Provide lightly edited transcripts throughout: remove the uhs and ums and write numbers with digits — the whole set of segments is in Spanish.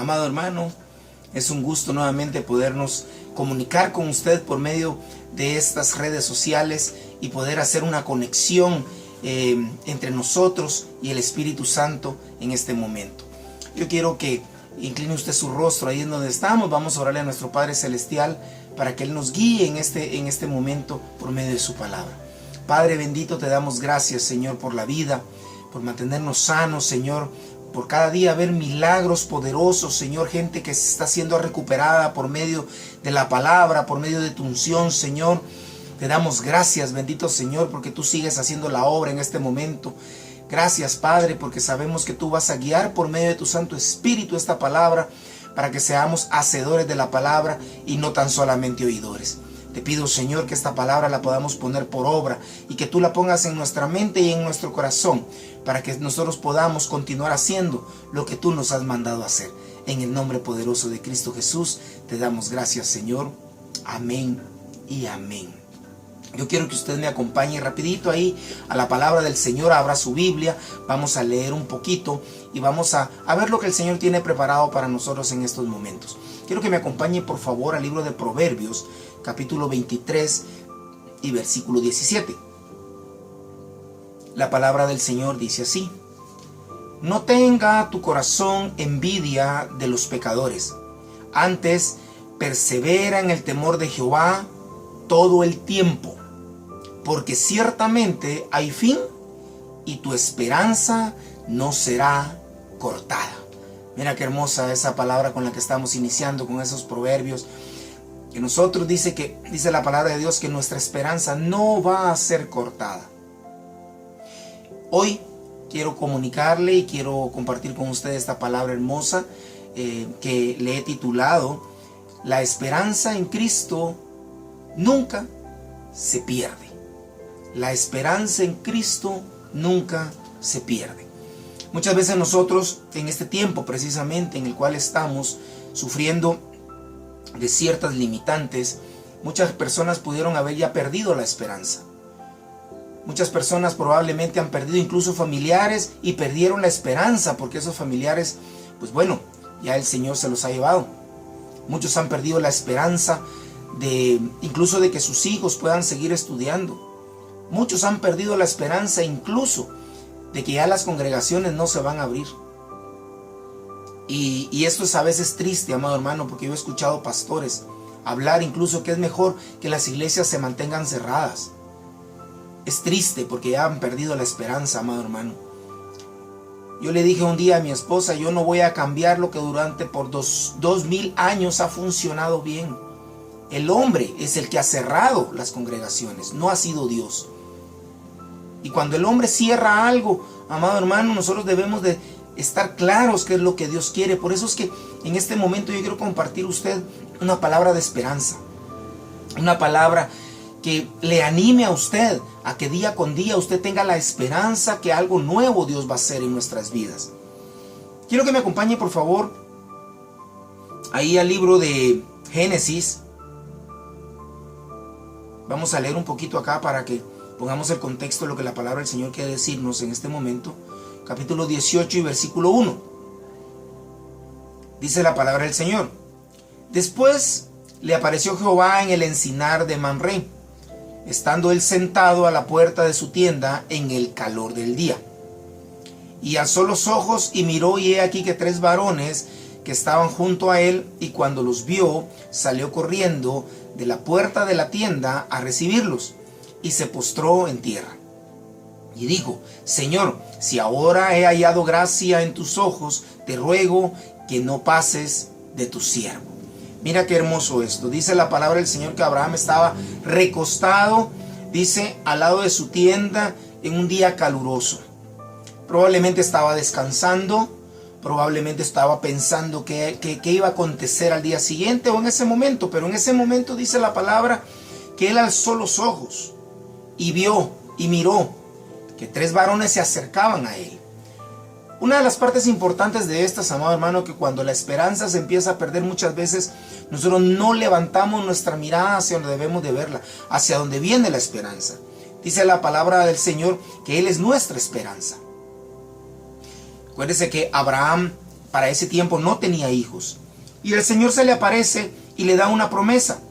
Amado hermano, es un gusto nuevamente podernos comunicar con usted por medio de estas redes sociales y poder hacer una conexión entre nosotros y el Espíritu Santo en este momento. Yo quiero que incline usted su rostro ahí en donde estamos. Vamos a orarle a nuestro Padre Celestial para que Él nos guíe en este momento por medio de su palabra. Padre bendito, te damos gracias, Señor, por la vida, por mantenernos sanos, Señor, por cada día ver milagros poderosos, Señor, gente que se está siendo recuperada por medio de la palabra, por medio de tu unción, Señor. Te damos gracias, bendito Señor, porque tú sigues haciendo la obra en este momento. Gracias, Padre, porque sabemos que tú vas a guiar por medio de tu Santo Espíritu esta palabra, para que seamos hacedores de la palabra y no tan solamente oidores. Te pido, Señor, que esta palabra la podamos poner por obra y que tú la pongas en nuestra mente y en nuestro corazón, para que nosotros podamos continuar haciendo lo que tú nos has mandado hacer. En el nombre poderoso de Cristo Jesús, te damos gracias, Señor. Amén y amén. Yo quiero que usted me acompañe rapidito ahí a la palabra del Señor. Abra su Biblia, vamos a leer un poquito y vamos a ver lo que el Señor tiene preparado para nosotros en estos momentos. Quiero que me acompañe por favor al libro de Proverbios, capítulo 23 y versículo 17. La palabra del Señor dice así: no tenga tu corazón envidia de los pecadores, antes persevera en el temor de Jehová todo el tiempo, porque ciertamente hay fin y tu esperanza no será cortada. Mira qué hermosa esa palabra con la que estamos iniciando, con esos proverbios. Que nosotros dice la palabra de Dios que nuestra esperanza no va a ser cortada. Hoy quiero comunicarle y quiero compartir con ustedes esta palabra hermosa que le he titulado: la esperanza en Cristo nunca se pierde. La esperanza en Cristo nunca se pierde. Muchas veces nosotros en este tiempo precisamente en el cual estamos sufriendo de ciertas limitantes, muchas personas pudieron haber ya perdido la esperanza. Muchas personas probablemente han perdido incluso familiares y perdieron la esperanza porque esos familiares, pues bueno, ya el Señor se los ha llevado. Muchos han perdido la esperanza incluso de que sus hijos puedan seguir estudiando. Muchos han perdido la esperanza incluso de que ya las congregaciones no se van a abrir. Y esto es a veces triste, amado hermano, porque yo he escuchado pastores hablar incluso que es mejor que las iglesias se mantengan cerradas. Es triste porque ya han perdido la esperanza, amado hermano. Yo le dije un día a mi esposa: yo no voy a cambiar lo que durante por 2000 años ha funcionado bien. El hombre es el que ha cerrado las congregaciones, no ha sido Dios. Y cuando el hombre cierra algo, amado hermano, nosotros debemos de estar claros qué es lo que Dios quiere. Por eso es que en este momento yo quiero compartir usted una palabra de esperanza. Una palabra que le anime a usted a que día con día usted tenga la esperanza que algo nuevo Dios va a hacer en nuestras vidas. Quiero que me acompañe por favor ahí al libro de Génesis. Vamos a leer un poquito acá para que pongamos el contexto de lo que la palabra del Señor quiere decirnos en este momento. Capítulo 18 y versículo 1. Dice la palabra del Señor: después le apareció Jehová en el encinar de Mamre, estando él sentado a la puerta de su tienda en el calor del día. Y alzó los ojos y miró, y he aquí que 3 varones que estaban junto a él, y cuando los vio, salió corriendo de la puerta de la tienda a recibirlos, y se postró en tierra. Y dijo: Señor, si ahora he hallado gracia en tus ojos, te ruego que no pases de tu siervo. Mira qué hermoso esto. Dice la palabra del Señor que Abraham estaba recostado, dice, al lado de su tienda en un día caluroso. Probablemente estaba descansando, probablemente estaba pensando qué iba a acontecer al día siguiente o en ese momento. Pero en ese momento dice la palabra que él alzó los ojos y vio y miró que 3 varones se acercaban a él. Una de las partes importantes de estas, amado hermano, que cuando la esperanza se empieza a perder muchas veces, nosotros no levantamos nuestra mirada hacia donde debemos de verla, hacia donde viene la esperanza. Dice la palabra del Señor que Él es nuestra esperanza. Acuérdese que Abraham para ese tiempo no tenía hijos. Y el Señor se le aparece y le da una promesa.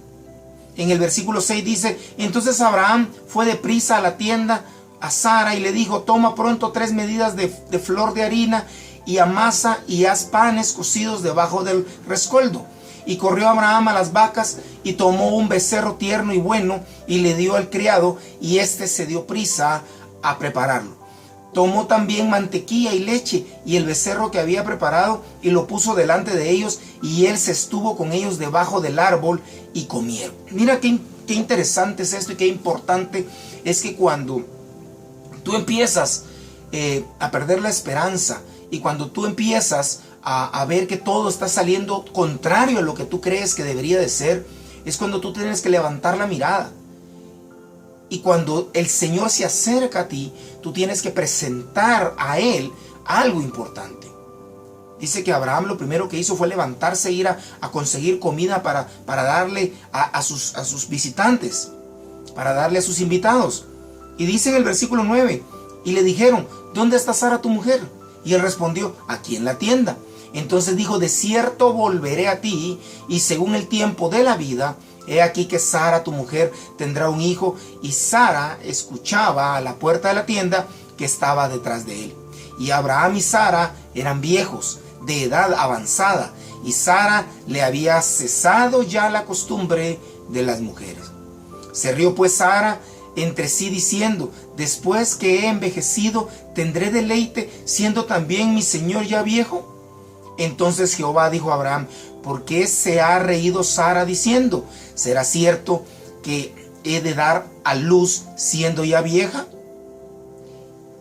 En el versículo 6 dice: entonces Abraham fue deprisa a la tienda a Sara y le dijo: toma pronto 3 medidas de flor de harina y amasa y haz panes cocidos debajo del rescoldo. Y corrió Abraham a las vacas y tomó un becerro tierno y bueno y le dio al criado, y éste se dio prisa a prepararlo. Tomó también mantequilla y leche y el becerro que había preparado y lo puso delante de ellos, y él se estuvo con ellos debajo del árbol y comieron. Mira qué interesante es esto, y qué importante es que cuando tú empiezas a perder la esperanza, y cuando tú empiezas a ver que todo está saliendo contrario a lo que tú crees que debería de ser, es cuando tú tienes que levantar la mirada. Y cuando el Señor se acerca a ti, tú tienes que presentar a Él algo importante. Dice que Abraham lo primero que hizo fue levantarse e ir a conseguir comida para darle a sus visitantes, para darle a sus invitados. Y dice en el versículo 9, y le dijeron: ¿dónde está Sara tu mujer? Y él respondió: aquí en la tienda. Entonces dijo: de cierto volveré a ti, y según el tiempo de la vida, he aquí que Sara tu mujer tendrá un hijo. Y Sara escuchaba a la puerta de la tienda que estaba detrás de él. Y Abraham y Sara eran viejos, de edad avanzada, y Sara le había cesado ya la costumbre de las mujeres. Se rió pues Sara entre sí diciendo: después que he envejecido, ¿tendré deleite, siendo también mi señor ya viejo? Entonces Jehová dijo a Abraham: ¿por qué se ha reído Sara diciendo: ¿será cierto que he de dar a luz siendo ya vieja?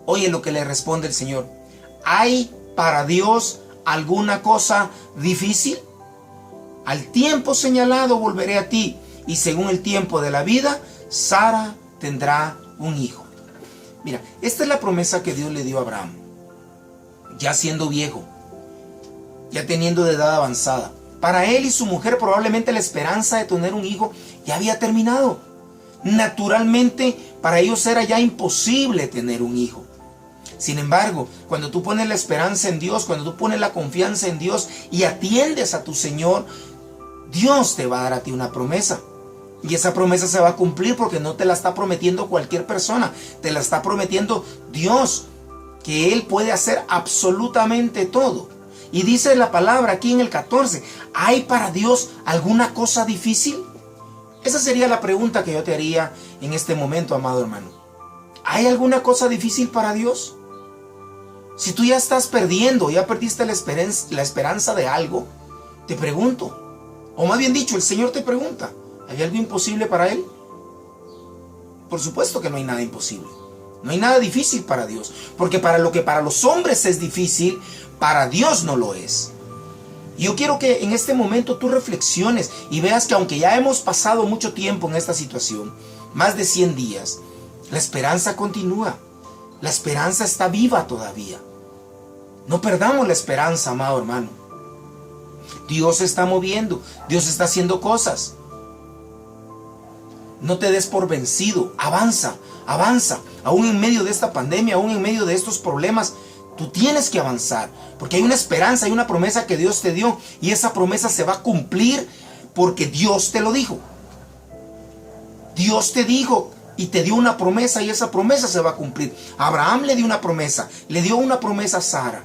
Oye lo que le responde el Señor: ¿hay para Dios alguna cosa difícil? Al tiempo señalado volveré a ti, y según el tiempo de la vida, Sara tendrá un hijo. Mira, esta es la promesa que Dios le dio a Abraham, ya siendo viejo, ya teniendo de edad avanzada. Para él y su mujer probablemente la esperanza de tener un hijo ya había terminado. Naturalmente para ellos era ya imposible tener un hijo. Sin embargo, cuando tú pones la esperanza en Dios, cuando tú pones la confianza en Dios y atiendes a tu Señor, Dios te va a dar a ti una promesa. Y esa promesa se va a cumplir, porque no te la está prometiendo cualquier persona, te la está prometiendo Dios, que Él puede hacer absolutamente todo. Y dice la palabra aquí en el 14: ¿hay para Dios alguna cosa difícil? Esa sería la pregunta que yo te haría en este momento, amado hermano. ¿Hay alguna cosa difícil para Dios? Si tú ya estás perdiendo, ya perdiste la esperanza de algo, te pregunto, o más bien dicho, el Señor te pregunta: ¿hay algo imposible para Él? Por supuesto que no hay nada imposible. No hay nada difícil para Dios. Porque para lo que para los hombres es difícil, para Dios no lo es. Yo quiero que en este momento tú reflexiones y veas que aunque ya hemos pasado mucho tiempo en esta situación, más de 100 días, la esperanza continúa. La esperanza está viva todavía. No perdamos la esperanza, amado hermano. Dios se está moviendo. Dios está haciendo cosas. No te des por vencido. Avanza, avanza. Aún en medio de esta pandemia, aún en medio de estos problemas, tú tienes que avanzar. Porque hay una esperanza, hay una promesa que Dios te dio. Y esa promesa se va a cumplir porque Dios te lo dijo. Dios te dijo y te dio una promesa, y esa promesa se va a cumplir. Abraham le dio una promesa. Le dio una promesa a Sara.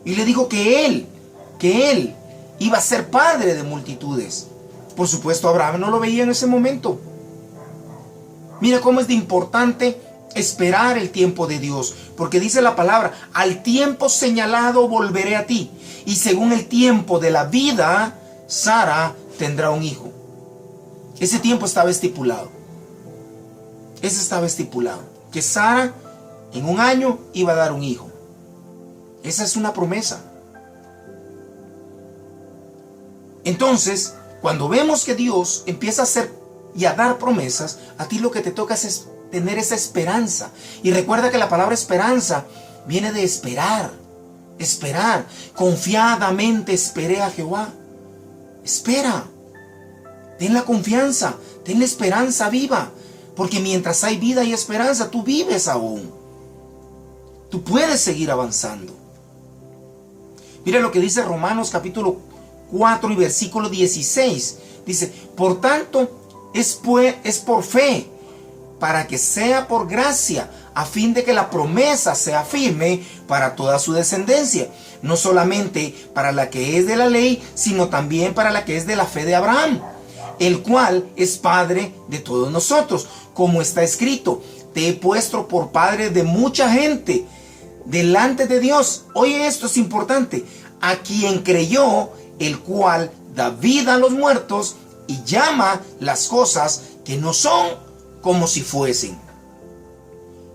Y le dijo que él iba a ser padre de multitudes. Por supuesto, Abraham no lo veía en ese momento. Mira cómo es de importante esperar el tiempo de Dios, porque dice la palabra: al tiempo señalado volveré a ti, y según el tiempo de la vida, Sara tendrá un hijo. Ese tiempo estaba estipulado. Ese estaba estipulado, que Sara en un año iba a dar un hijo. Esa es una promesa. Entonces, cuando vemos que Dios empieza a hacer y a dar promesas, a ti lo que te toca es tener esa esperanza. Y recuerda que la palabra esperanza viene de esperar. Esperar. Confiadamente esperé a Jehová. Espera. Ten la confianza. Ten la esperanza viva. Porque mientras hay vida y esperanza, tú vives aún. Tú puedes seguir avanzando. Mira lo que dice Romanos capítulo 4 y versículo 16. Dice, por tanto, es por fe, para que sea por gracia, a fin de que la promesa sea firme para toda su descendencia, no solamente para la que es de la ley, sino también para la que es de la fe de Abraham, el cual es padre de todos nosotros, como está escrito, te he puesto por padre de mucha gente delante de Dios. Oye, esto es importante, a quien creyó, el cual da vida a los muertos y llama las cosas que no son como si fuesen.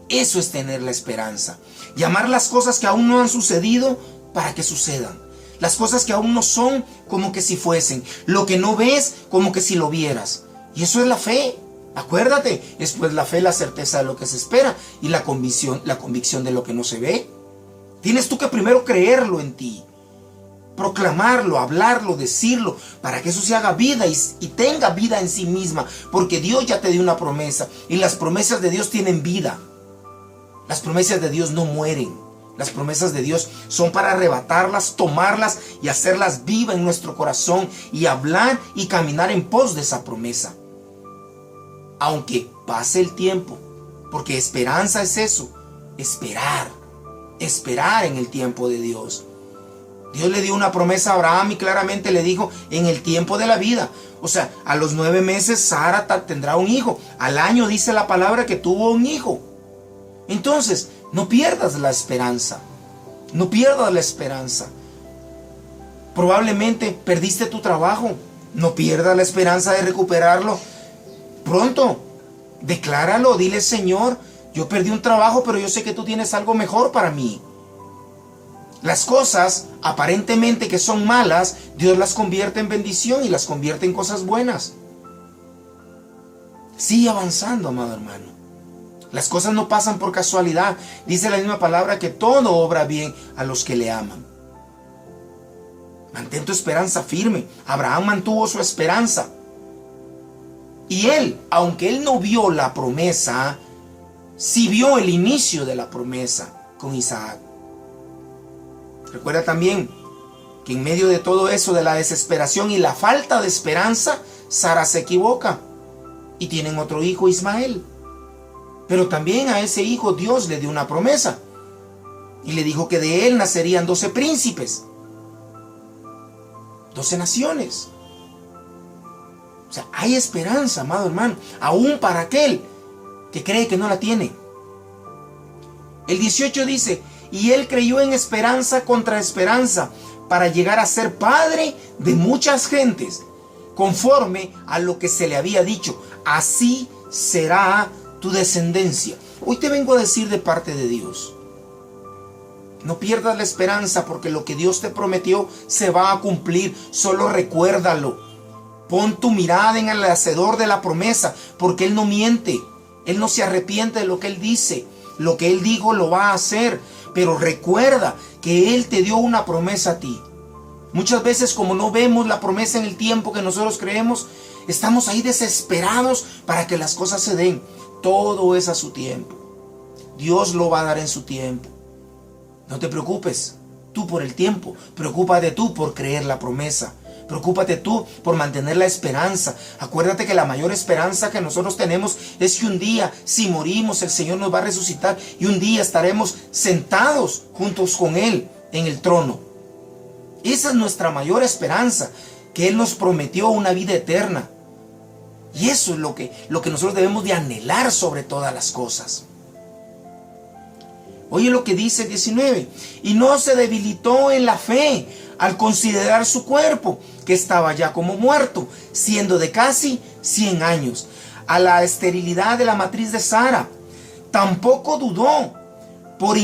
Eso es tener la esperanza. Llamar las cosas que aún no han sucedido para que sucedan. Las cosas que aún no son como que si fuesen. Lo que no ves como que si lo vieras. Y eso es la fe. Acuérdate, es pues la fe la certeza de lo que se espera y la convicción de lo que no se ve. Tienes tú que primero creerlo en ti. Proclamarlo, hablarlo, decirlo, para que eso se haga vida y tenga vida en sí misma. Porque Dios ya te dio una promesa y las promesas de Dios tienen vida. Las promesas de Dios no mueren. Las promesas de Dios son para arrebatarlas, tomarlas y hacerlas vivas en nuestro corazón y hablar y caminar en pos de esa promesa. Aunque pase el tiempo, porque esperanza es eso, esperar en el tiempo de Dios. Dios le dio una promesa a Abraham y claramente le dijo en el tiempo de la vida. O sea, a los 9 meses Sara tendrá un hijo. Al año dice la palabra que tuvo un hijo. Entonces, no pierdas la esperanza. No pierdas la esperanza. Probablemente perdiste tu trabajo. No pierdas la esperanza de recuperarlo pronto. Decláralo, dile, Señor, yo perdí un trabajo, pero yo sé que tú tienes algo mejor para mí. Las cosas aparentemente que son malas, Dios las convierte en bendición y las convierte en cosas buenas. Sigue avanzando, amado hermano. Las cosas no pasan por casualidad. Dice la misma palabra que todo obra bien a los que le aman. Mantén tu esperanza firme. Abraham mantuvo su esperanza. Y él, aunque él no vio la promesa, sí vio el inicio de la promesa con Isaac. Recuerda también que en medio de todo eso, de la desesperación y la falta de esperanza, Sara se equivoca y tienen otro hijo, Ismael. Pero también a ese hijo Dios le dio una promesa y le dijo que de él nacerían 12 príncipes, 12 naciones. O sea, hay esperanza, amado hermano, aún para aquel que cree que no la tiene. El 18 dice, y él creyó en esperanza contra esperanza, para llegar a ser padre de muchas gentes, conforme a lo que se le había dicho, así será tu descendencia. Hoy te vengo a decir de parte de Dios, no pierdas la esperanza, porque lo que Dios te prometió se va a cumplir. Solo recuérdalo. Pon tu mirada en el hacedor de la promesa, porque Él no miente. Él no se arrepiente de lo que Él dice. Lo que Él dijo lo va a hacer. Pero recuerda que Él te dio una promesa a ti. Muchas veces, como no vemos la promesa en el tiempo que nosotros creemos, estamos ahí desesperados para que las cosas se den. Todo es a su tiempo. Dios lo va a dar en su tiempo. No te preocupes tú por el tiempo. Preocúpate tú por creer la promesa. Preocúpate tú por mantener la esperanza. Acuérdate que la mayor esperanza que nosotros tenemos es que un día, si morimos, el Señor nos va a resucitar y un día estaremos sentados juntos con Él en el trono. Esa es nuestra mayor esperanza, que Él nos prometió una vida eterna. Y eso es lo que nosotros debemos de anhelar sobre todas las cosas. Oye lo que dice el 19. Y no se debilitó en la fe al considerar su cuerpo, que estaba ya como muerto, siendo de casi 100 años, a la esterilidad de la matriz de Sara. Tampoco dudó por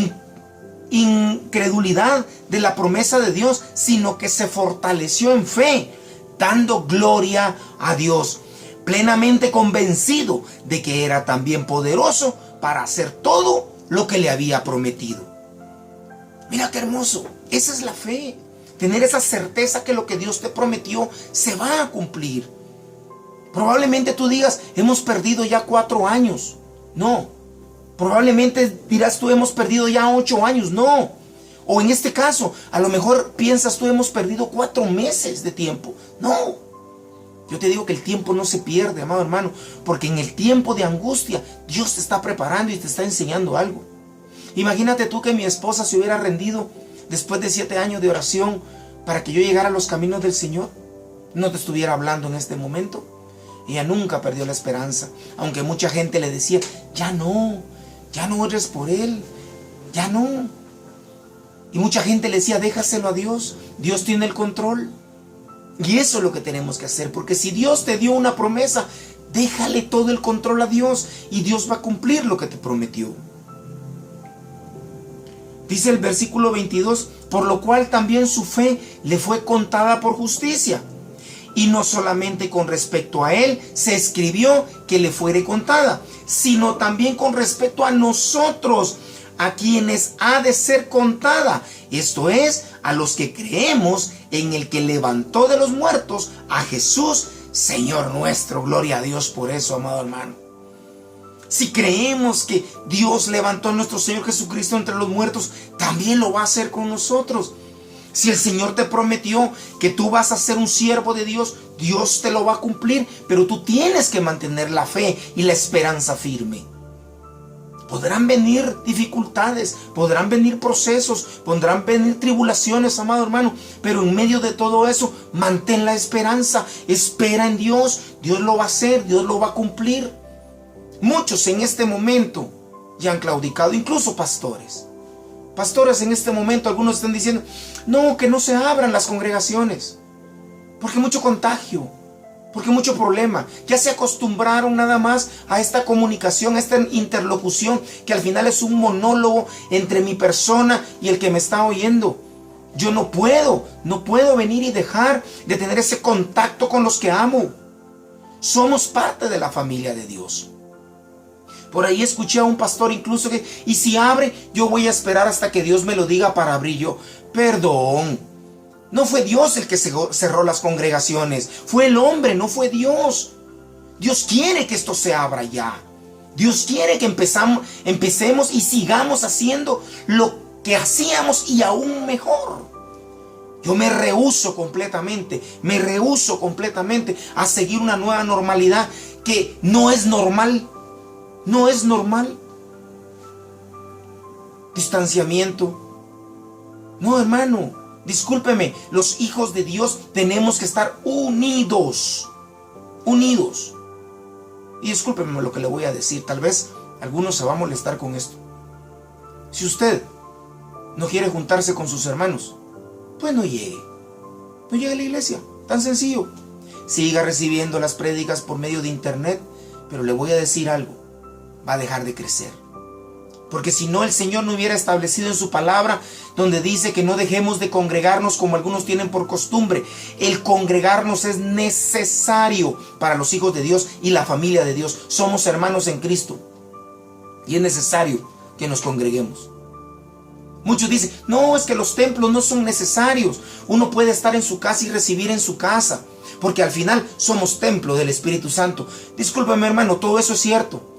incredulidad de la promesa de Dios, sino que se fortaleció en fe, dando gloria a Dios, plenamente convencido de que era también poderoso para hacer todo lo que le había prometido. Mira qué hermoso, esa es la fe. Tener esa certeza que lo que Dios te prometió se va a cumplir. Probablemente tú digas, hemos perdido ya 4 años. No. Probablemente dirás tú, hemos perdido ya 8 años. No. O en este caso, a lo mejor piensas tú, hemos perdido 4 meses de tiempo. No, yo te digo que el tiempo no se pierde, amado hermano, porque en el tiempo de angustia Dios te está preparando y te está enseñando algo. Imagínate tú que mi esposa se hubiera rendido después de 7 años de oración para que yo llegara a los caminos del Señor. No te estuviera hablando en este momento. Ella nunca perdió la esperanza, aunque mucha gente le decía, ya no ores por él, ya no. Y mucha gente le decía, déjaselo a Dios, Dios tiene el control. Y eso es lo que tenemos que hacer, porque si Dios te dio una promesa, déjale todo el control a Dios y Dios va a cumplir lo que te prometió. Dice el versículo 22, por lo cual también su fe le fue contada por justicia. Y no solamente con respecto a él se escribió que le fuere contada, sino también con respecto a nosotros, a quienes ha de ser contada. Esto es, a los que creemos en el que levantó de los muertos a Jesús, Señor nuestro. Gloria a Dios por eso, amado hermano. Si creemos que Dios levantó a nuestro Señor Jesucristo entre los muertos, también lo va a hacer con nosotros. Si el Señor te prometió que tú vas a ser un siervo de Dios, Dios te lo va a cumplir, pero tú tienes que mantener la fe y la esperanza firme. Podrán venir dificultades, podrán venir procesos, podrán venir tribulaciones, amado hermano, pero en medio de todo eso, mantén la esperanza, espera en Dios, Dios lo va a hacer, Dios lo va a cumplir. Muchos en este momento ya han claudicado, incluso pastores. Pastores en este momento, algunos están diciendo, no, que no se abran las congregaciones, porque mucho contagio, porque mucho problema. Ya se acostumbraron nada más a esta comunicación, a esta interlocución, que al final es un monólogo entre mi persona y el que me está oyendo. Yo no puedo venir y dejar de tener ese contacto con los que amo. Somos parte de la familia de Dios. Por ahí escuché a un pastor incluso que, y si abre, yo voy a esperar hasta que Dios me lo diga para abrir. Yo, perdón, no fue Dios el que cerró las congregaciones, fue el hombre, no fue Dios. Dios quiere que esto se abra ya. Dios quiere que empecemos y sigamos haciendo lo que hacíamos y aún mejor. Yo me rehúso completamente a seguir una nueva normalidad que no es normal. No es normal. Distanciamiento. No, hermano, discúlpeme, los hijos de Dios tenemos que estar unidos. Unidos. Y discúlpeme lo que le voy a decir, tal vez algunos se va a molestar con esto. Si usted no quiere juntarse con sus hermanos, pues no llegue. No llegue a la iglesia, tan sencillo. Siga recibiendo las prédicas por medio de internet, pero le voy a decir algo. Va a dejar de crecer. Porque si no, el Señor no hubiera establecido en su palabra, donde dice que no dejemos de congregarnos como algunos tienen por costumbre. El congregarnos es necesario para los hijos de Dios y la familia de Dios. Somos hermanos en Cristo y es necesario que nos congreguemos. Muchos dicen, no, es que los templos no son necesarios. Uno puede estar en su casa y recibir en su casa, porque al final somos templo del Espíritu Santo. Discúlpame, hermano, todo eso es cierto.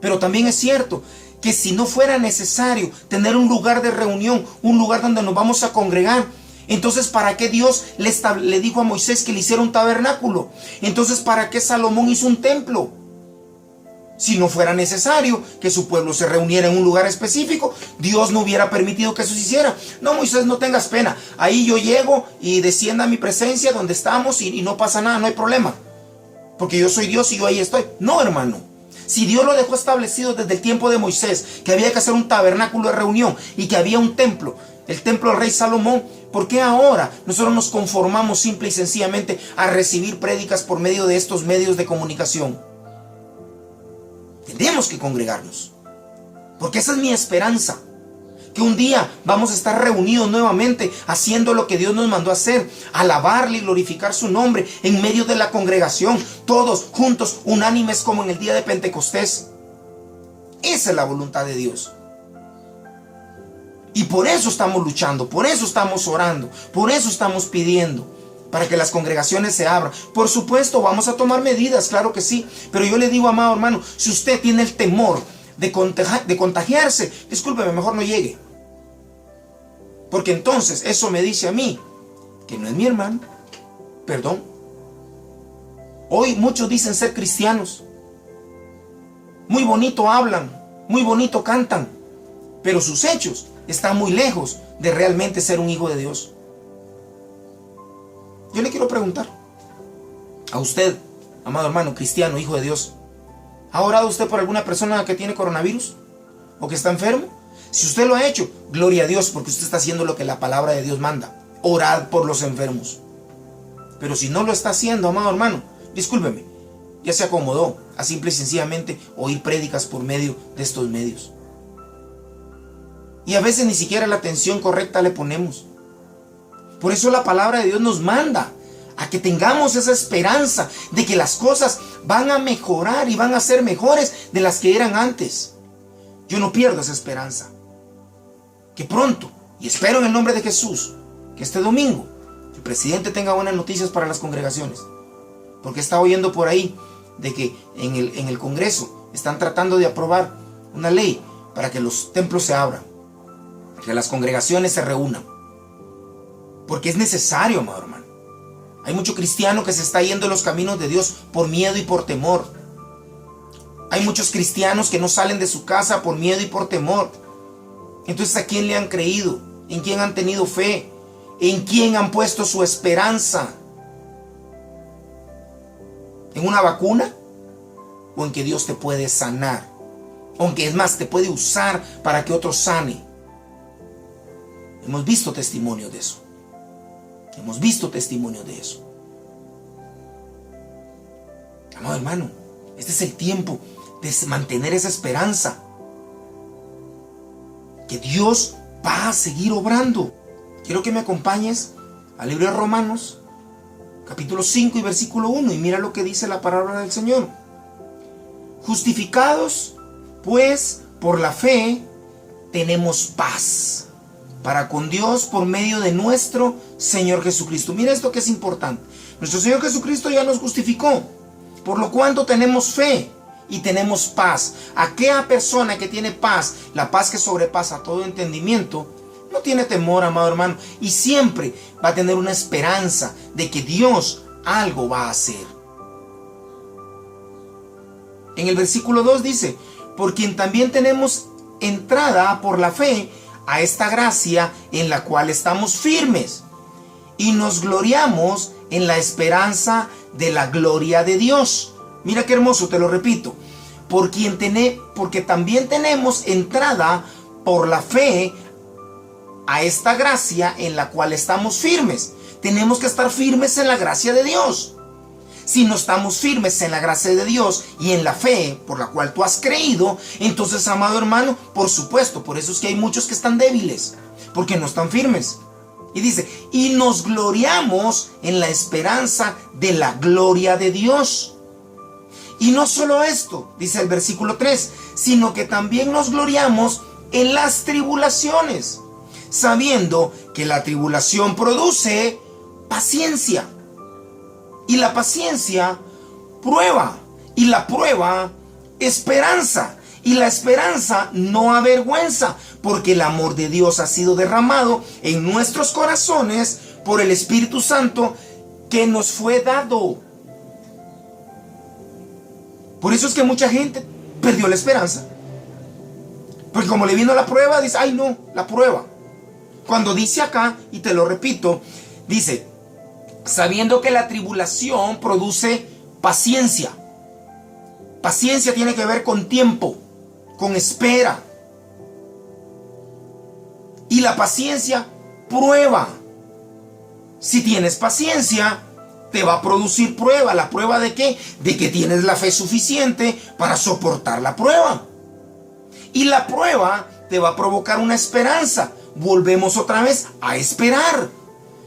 Pero también es cierto que si no fuera necesario tener un lugar de reunión, un lugar donde nos vamos a congregar, entonces ¿para qué Dios le dijo a Moisés que le hiciera un tabernáculo? Entonces ¿para qué Salomón hizo un templo? Si no fuera necesario que su pueblo se reuniera en un lugar específico, Dios no hubiera permitido que eso se hiciera. No, Moisés, no tengas pena. Ahí yo llego y descienda a mi presencia donde estamos y no pasa nada, no hay problema. Porque yo soy Dios y yo ahí estoy. No, hermano. Si Dios lo dejó establecido desde el tiempo de Moisés, que había que hacer un tabernáculo de reunión y que había un templo, el templo del rey Salomón, ¿por qué ahora nosotros nos conformamos simple y sencillamente a recibir prédicas por medio de estos medios de comunicación? Tenemos que congregarnos, porque esa es mi esperanza, que un día vamos a estar reunidos nuevamente haciendo lo que Dios nos mandó a hacer, alabarle y glorificar su nombre en medio de la congregación, todos juntos, unánimes como en el día de Pentecostés. Esa es la voluntad de Dios. Y por eso estamos luchando, por eso estamos orando, por eso estamos pidiendo, para que las congregaciones se abran. Por supuesto, vamos a tomar medidas, claro que sí, pero yo le digo, amado hermano, si usted tiene el temor de contagiarse, discúlpeme, mejor no llegue. Porque entonces eso me dice a mí que no es mi hermano. Perdón. Hoy muchos dicen ser cristianos. Muy bonito hablan, muy bonito cantan, pero sus hechos están muy lejos de realmente ser un hijo de Dios. Yo le quiero preguntar a usted, amado hermano cristiano, hijo de Dios, ¿ha orado usted por alguna persona que tiene coronavirus o que está enfermo? Si usted lo ha hecho, gloria a Dios, porque usted está haciendo lo que la palabra de Dios manda: orad por los enfermos. Pero si no lo está haciendo, amado hermano, discúlpeme, ya se acomodó a simple y sencillamente oír prédicas por medio de estos medios. Y a veces ni siquiera la atención correcta le ponemos. Por eso la palabra de Dios nos manda a que tengamos esa esperanza de que las cosas van a mejorar y van a ser mejores de las que eran antes. Yo no pierdo esa esperanza. Que pronto, y espero en el nombre de Jesús, que este domingo el presidente tenga buenas noticias para las congregaciones. Porque está oyendo por ahí de que en el Congreso están tratando de aprobar una ley para que los templos se abran, que las congregaciones se reúnan. Porque es necesario, amado hermano. Hay mucho cristiano que se está yendo en los caminos de Dios por miedo y por temor. Hay muchos cristianos que no salen de su casa por miedo y por temor. Entonces, ¿a quién le han creído? ¿En quién han tenido fe? ¿En quién han puesto su esperanza? ¿En una vacuna? ¿O en que Dios te puede sanar? Aunque es más, te puede usar para que otro sane. Hemos visto testimonio de eso. Hemos visto testimonio de eso. Amado hermano, este es el tiempo de mantener esa esperanza. Que Dios va a seguir obrando. Quiero que me acompañes al libro de Romanos, capítulo 5 y versículo 1. Y mira lo que dice la palabra del Señor. Justificados, pues, por la fe, tenemos paz para con Dios por medio de nuestro Señor Jesucristo. Mira esto que es importante. Nuestro Señor Jesucristo ya nos justificó, por lo cual tenemos fe y tenemos paz. Aquella persona que tiene paz, la paz que sobrepasa todo entendimiento, no tiene temor, amado hermano, y siempre va a tener una esperanza de que Dios algo va a hacer. En el versículo 2 dice: por quien también tenemos entrada por la fe a esta gracia en la cual estamos firmes y nos gloriamos en la esperanza de la gloria de Dios. Mira qué hermoso, te lo repito. Porque también tenemos entrada por la fe a esta gracia en la cual estamos firmes. Tenemos que estar firmes en la gracia de Dios. Si no estamos firmes en la gracia de Dios y en la fe por la cual tú has creído, entonces, amado hermano, por supuesto, por eso es que hay muchos que están débiles, porque no están firmes. Y dice, y nos gloriamos en la esperanza de la gloria de Dios. Y no solo esto, dice el versículo 3, sino que también nos gloriamos en las tribulaciones, sabiendo que la tribulación produce paciencia. Y la paciencia, prueba. Y la prueba, esperanza. Y la esperanza no avergüenza, porque el amor de Dios ha sido derramado en nuestros corazones por el Espíritu Santo que nos fue dado. Por eso es que mucha gente perdió la esperanza. Porque como le vino la prueba, dice, ay no, la prueba. Cuando dice acá, y te lo repito, dice, sabiendo que la tribulación produce paciencia. Paciencia tiene que ver con tiempo, con espera. Y la paciencia prueba. Si tienes paciencia, te va a producir prueba. ¿La prueba de qué? De que tienes la fe suficiente para soportar la prueba. Y la prueba te va a provocar una esperanza. Volvemos otra vez a esperar.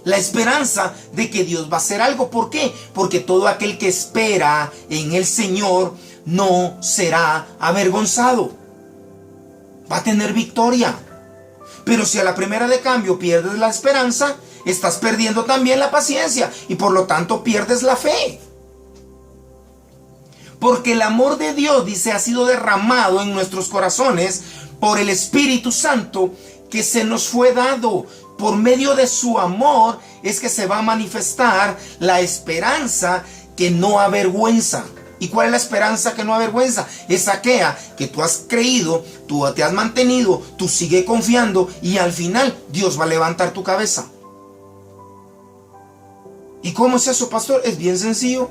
La esperanza de que Dios va a hacer algo. ¿Por qué? Porque todo aquel que espera en el Señor no será avergonzado. Va a tener victoria. Pero si a la primera de cambio pierdes la esperanza, estás perdiendo también la paciencia y por lo tanto pierdes la fe. Porque el amor de Dios, dice, ha sido derramado en nuestros corazones por el Espíritu Santo que se nos fue dado. Por medio de su amor es que se va a manifestar la esperanza que no avergüenza. ¿Y cuál es la esperanza que no avergüenza? Es aquella que tú has creído, tú te has mantenido, tú sigues confiando y al final Dios va a levantar tu cabeza. ¿Y cómo es eso, pastor? Es bien sencillo.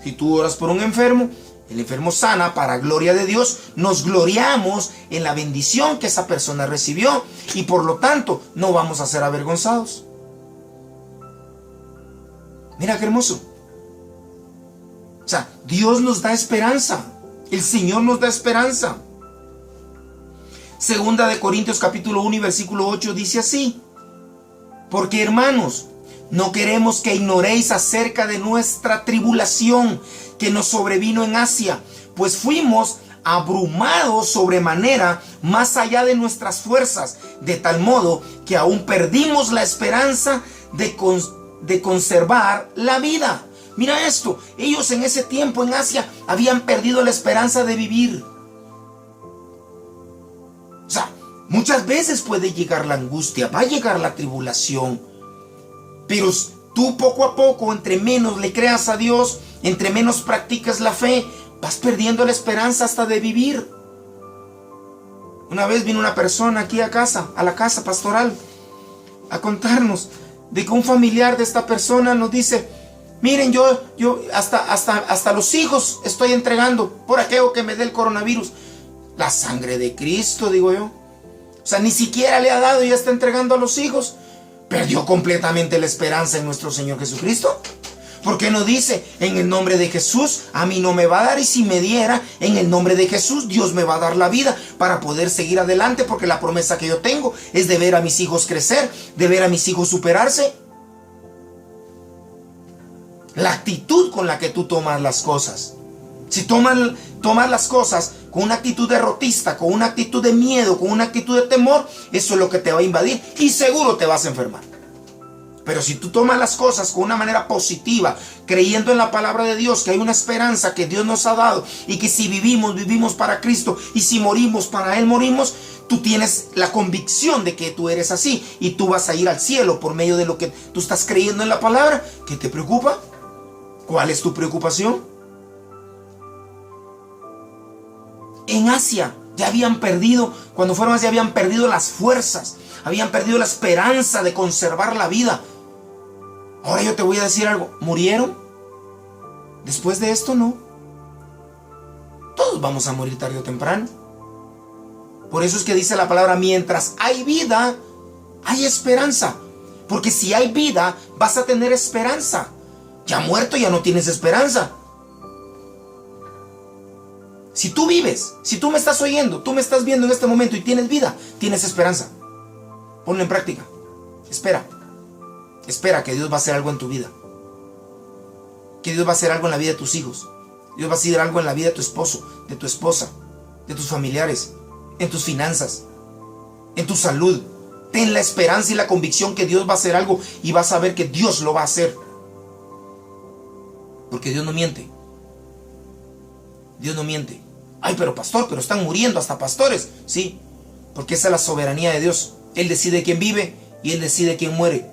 Si tú oras por un enfermo, el enfermo sana para gloria de Dios, nos gloriamos en la bendición que esa persona recibió y por lo tanto no vamos a ser avergonzados. Mira qué hermoso. O sea, Dios nos da esperanza. El Señor nos da esperanza. Segunda de Corintios capítulo 1 y versículo 8 dice así: porque hermanos, no queremos que ignoréis acerca de nuestra tribulación que nos sobrevino en Asia, pues fuimos abrumados sobremanera más allá de nuestras fuerzas, de tal modo que aún perdimos la esperanza de conservar la vida. Mira esto, ellos en ese tiempo en Asia habían perdido la esperanza de vivir. O sea, muchas veces puede llegar la angustia, va a llegar la tribulación, pero tú poco a poco, entre menos le creas a Dios, entre menos practicas la fe, vas perdiendo la esperanza hasta de vivir. Una vez vino una persona aquí a la casa pastoral, a contarnos de que un familiar de esta persona nos dice: miren, yo hasta los hijos estoy entregando por aquello que me dé el coronavirus. La sangre de Cristo, digo yo. O sea, ni siquiera le ha dado y ya está entregando a los hijos. Perdió completamente la esperanza en nuestro Señor Jesucristo. ¿Por qué no dice: en el nombre de Jesús a mí no me va a dar, y si me diera, en el nombre de Jesús Dios me va a dar la vida para poder seguir adelante, porque la promesa que yo tengo es de ver a mis hijos crecer, de ver a mis hijos superarse? La actitud con la que tú tomas las cosas. Si tomas las cosas con una actitud derrotista, con una actitud de miedo, con una actitud de temor, eso es lo que te va a invadir y seguro te vas a enfermar. Pero si tú tomas las cosas con una manera positiva, creyendo en la palabra de Dios, que hay una esperanza que Dios nos ha dado y que si vivimos, vivimos para Cristo, y si morimos, para Él morimos, tú tienes la convicción de que tú eres así y tú vas a ir al cielo por medio de lo que tú estás creyendo en la palabra. ¿Qué te preocupa? ¿Cuál es tu preocupación? En Asia ya habían perdido, cuando fueron a Asia habían perdido las fuerzas, habían perdido la esperanza de conservar la vida. Ahora yo te voy a decir algo: ¿murieron? Después de esto no. Todos vamos a morir tarde o temprano. Por eso es que dice la palabra: mientras hay vida, hay esperanza. Porque si hay vida, vas a tener esperanza. Ya muerto ya no tienes esperanza. Si tú vives, si tú me estás oyendo, tú me estás viendo en este momento y tienes vida, tienes esperanza. Ponlo en práctica. Espera que Dios va a hacer algo en tu vida. Que Dios va a hacer algo en la vida de tus hijos. Dios va a hacer algo en la vida de tu esposo, de tu esposa, de tus familiares, en tus finanzas, en tu salud. Ten la esperanza y la convicción que Dios va a hacer algo y vas a ver que Dios lo va a hacer. Porque Dios no miente. Dios no miente. Ay, pero pastor, pero están muriendo hasta pastores. Sí, porque esa es la soberanía de Dios. Él decide quién vive y Él decide quién muere.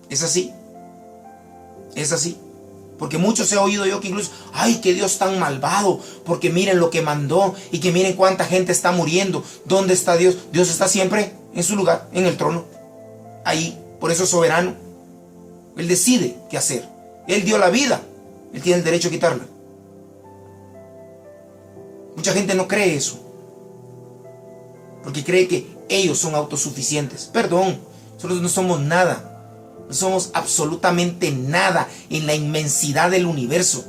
Es así. Es así. Porque muchos he oído yo que incluso: ay, que Dios tan malvado, porque miren lo que mandó y que miren cuánta gente está muriendo. ¿Dónde está Dios? Dios está siempre en su lugar, en el trono. Ahí, por eso es soberano. Él decide qué hacer. Él dio la vida. Él tiene el derecho a quitarla. Mucha gente no cree eso, porque cree que ellos son autosuficientes. Perdón, nosotros no somos nada. No somos absolutamente nada en la inmensidad del universo,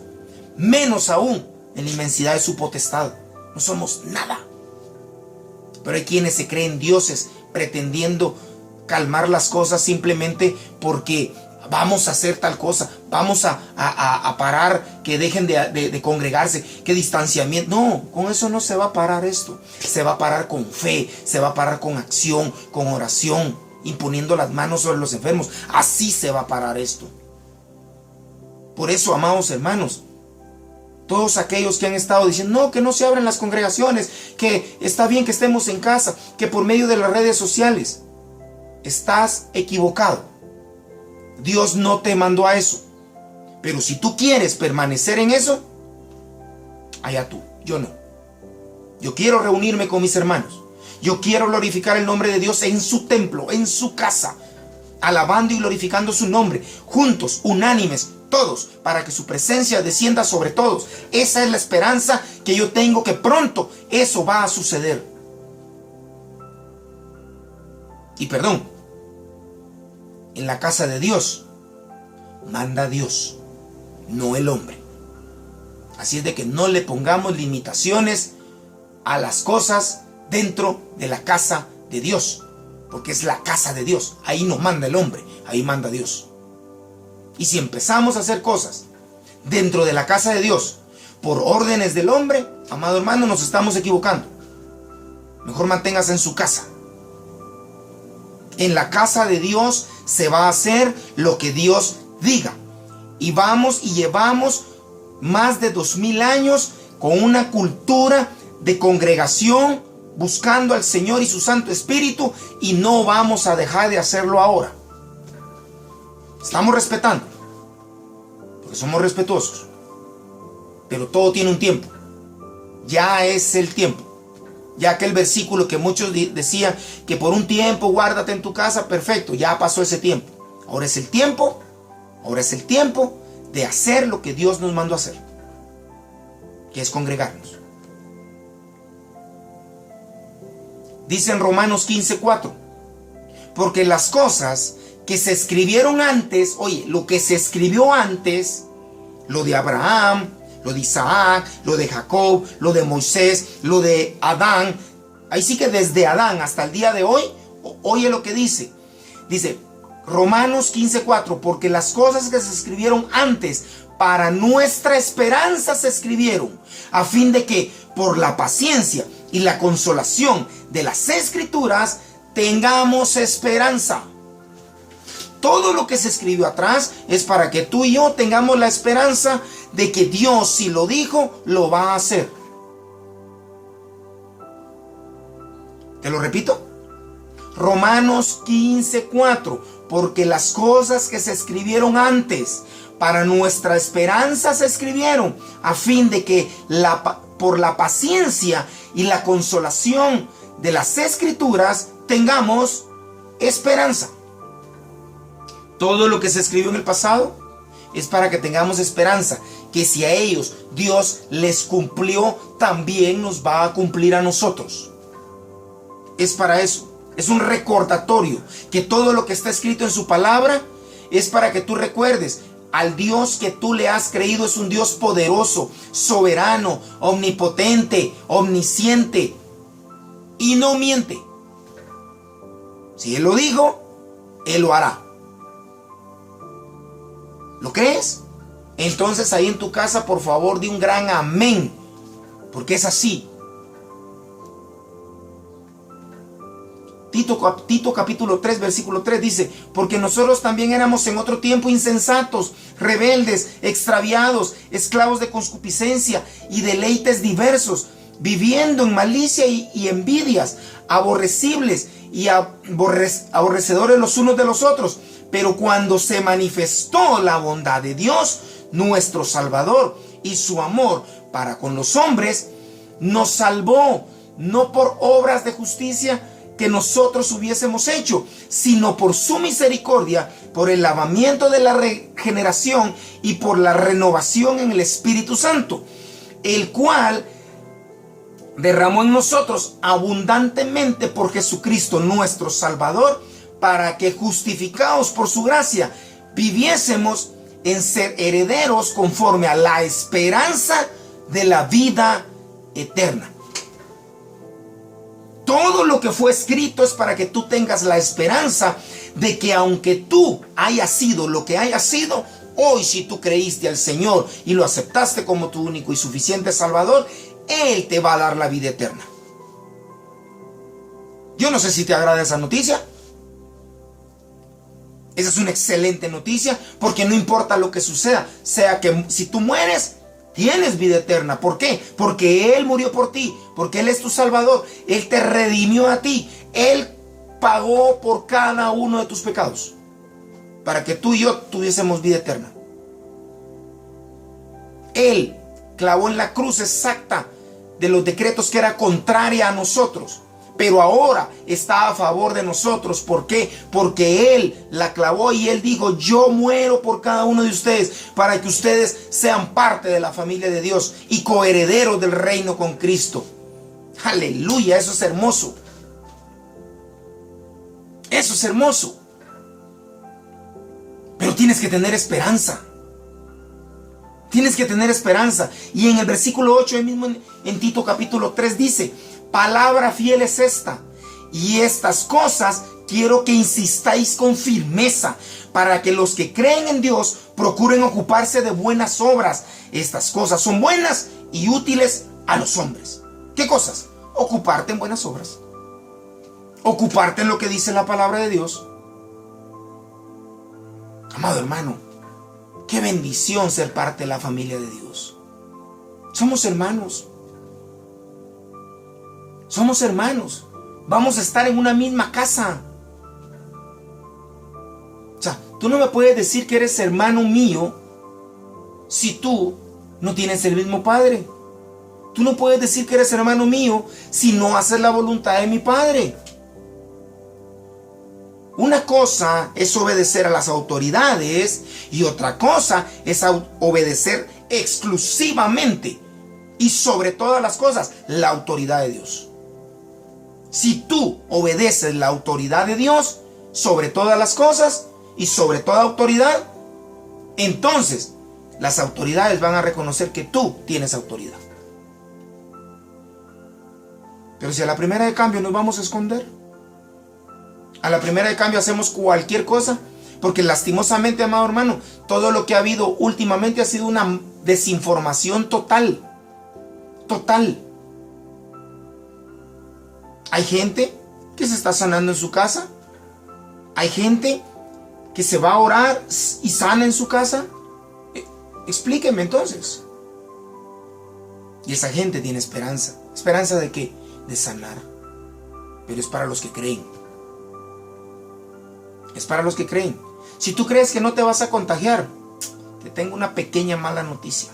menos aún en la inmensidad de su potestad. No somos nada. Pero hay quienes se creen dioses pretendiendo calmar las cosas simplemente porque vamos a hacer tal cosa, vamos a parar, que dejen de congregarse, que distanciamiento. No, con eso no se va a parar esto. Se va a parar con fe, se va a parar con acción, con oración, imponiendo las manos sobre los enfermos. Así se va a parar esto. Por eso, amados hermanos, Todos aquellos que han estado diciendo, no, que no se abren las congregaciones, que está bien que estemos en casa, que por medio de las redes sociales. Estás equivocado. Dios no te mandó a eso. Pero si tú quieres permanecer en eso, allá tú, yo no. Yo quiero reunirme con mis hermanos. Yo quiero glorificar el nombre de Dios en su templo, en su casa, alabando y glorificando su nombre, juntos, unánimes, todos, para que su presencia descienda sobre todos. Esa es la esperanza que yo tengo, que pronto eso va a suceder. Y perdón, en la casa de Dios manda Dios, no el hombre. Así es de que no le pongamos limitaciones a las cosas dentro de la casa de Dios, porque es la casa de Dios. Ahí no manda el hombre, ahí manda Dios. Y si empezamos a hacer cosas dentro de la casa de Dios por órdenes del hombre, amado hermano, nos estamos equivocando. Mejor manténgase en su casa. En la casa de Dios se va a hacer lo que Dios diga. Y vamos y llevamos más de 2000 años con una cultura de congregación, buscando al Señor y su Santo Espíritu, y no vamos a dejar de hacerlo ahora. Estamos respetando, porque somos respetuosos, pero todo tiene un tiempo. Ya es el tiempo. Ya aquel versículo que muchos decían que por un tiempo guárdate en tu casa, perfecto, ya pasó ese tiempo. Ahora es el tiempo de hacer lo que Dios nos mandó a hacer, que es congregarnos. Dice en Romanos 15:4, porque las cosas que se escribieron antes, oye, lo que se escribió antes, lo de Abraham, lo de Isaac, lo de Jacob, lo de Moisés, lo de Adán, ahí sí que desde Adán hasta el día de hoy, oye lo que dice. Dice Romanos 15:4, porque las cosas que se escribieron antes para nuestra esperanza se escribieron, a fin de que por la paciencia y la consolación de las Escrituras tengamos esperanza. Todo lo que se escribió atrás es para que tú y yo tengamos la esperanza de que Dios, si lo dijo, lo va a hacer. Te lo repito. Romanos 15:4, porque las cosas que se escribieron antes para nuestra esperanza se escribieron, a fin de que por la paciencia y la consolación de las Escrituras tengamos esperanza. Todo lo que se escribió en el pasado es para que tengamos esperanza, que si a ellos Dios les cumplió, también nos va a cumplir a nosotros. Es para eso. Es un recordatorio que todo lo que está escrito en su palabra es para que tú recuerdes. Al Dios que tú le has creído es un Dios poderoso, soberano, omnipotente, omnisciente y no miente. Si Él lo dijo, Él lo hará. ¿Lo crees? Entonces ahí en tu casa, por favor, di un gran amén, porque es así. Tito capítulo 3 versículo 3 dice, porque nosotros también éramos en otro tiempo insensatos, rebeldes, extraviados, esclavos de concupiscencia y deleites diversos, viviendo en malicia y envidias, aborrecibles y aborrecedores los unos de los otros. Pero cuando se manifestó la bondad de Dios, nuestro Salvador, y su amor para con los hombres, nos salvó, no por obras de justicia que nosotros hubiésemos hecho, sino por su misericordia, por el lavamiento de la regeneración y por la renovación en el Espíritu Santo, el cual derramó en nosotros abundantemente por Jesucristo nuestro Salvador, para que justificados por su gracia viviésemos en ser herederos conforme a la esperanza de la vida eterna. Todo lo que fue escrito es para que tú tengas la esperanza de que aunque tú hayas sido lo que hayas sido, hoy si tú creíste al Señor y lo aceptaste como tu único y suficiente Salvador, Él te va a dar la vida eterna. Yo no sé si te agrada esa noticia. Esa es una excelente noticia, porque no importa lo que suceda, sea que si tú mueres, Tienes vida eterna. ¿Por qué? Porque Él murió por ti, porque Él es tu Salvador. Él te redimió a ti. Él pagó por cada uno de tus pecados para que tú y yo tuviésemos vida eterna. Él clavó en la cruz exacta de los decretos que era contraria a nosotros, pero ahora está a favor de nosotros. ¿Por qué? Porque Él la clavó y Él dijo: yo muero por cada uno de ustedes para que ustedes sean parte de la familia de Dios y coherederos del reino con Cristo. Aleluya, eso es hermoso. Eso es hermoso. Pero tienes que tener esperanza. Tienes que tener esperanza. Y en el versículo 8, ahí mismo en Tito capítulo 3 dice: palabra fiel es esta, y estas cosas quiero que insistáis con firmeza, para que los que creen en Dios procuren ocuparse de buenas obras. Estas cosas son buenas y útiles a los hombres. ¿Qué cosas? Ocuparte en buenas obras. Ocuparte en lo que dice la palabra de Dios. Amado hermano, qué bendición ser parte de la familia de Dios. Somos hermanos. Somos hermanos. Vamos a estar en una misma casa. O sea, tú no me puedes decir que eres hermano mío si tú no tienes el mismo Padre. Tú no puedes decir que eres hermano mío si no haces la voluntad de mi Padre. Una cosa es obedecer a las autoridades y otra cosa es obedecer exclusivamente y sobre todas las cosas la autoridad de Dios. Si tú obedeces la autoridad de Dios sobre todas las cosas y sobre toda autoridad, entonces las autoridades van a reconocer que tú tienes autoridad. Pero si a la primera de cambio nos vamos a esconder, a la primera de cambio hacemos cualquier cosa, porque lastimosamente, amado hermano, todo lo que ha habido últimamente ha sido una desinformación total. Total. Hay gente que se está sanando en su casa. Hay gente que se va a orar y sana en su casa. Explíqueme entonces. Y esa gente tiene esperanza. ¿Esperanza de qué? De sanar. Pero es para los que creen. Es para los que creen. Si tú crees que no te vas a contagiar, te tengo una pequeña mala noticia.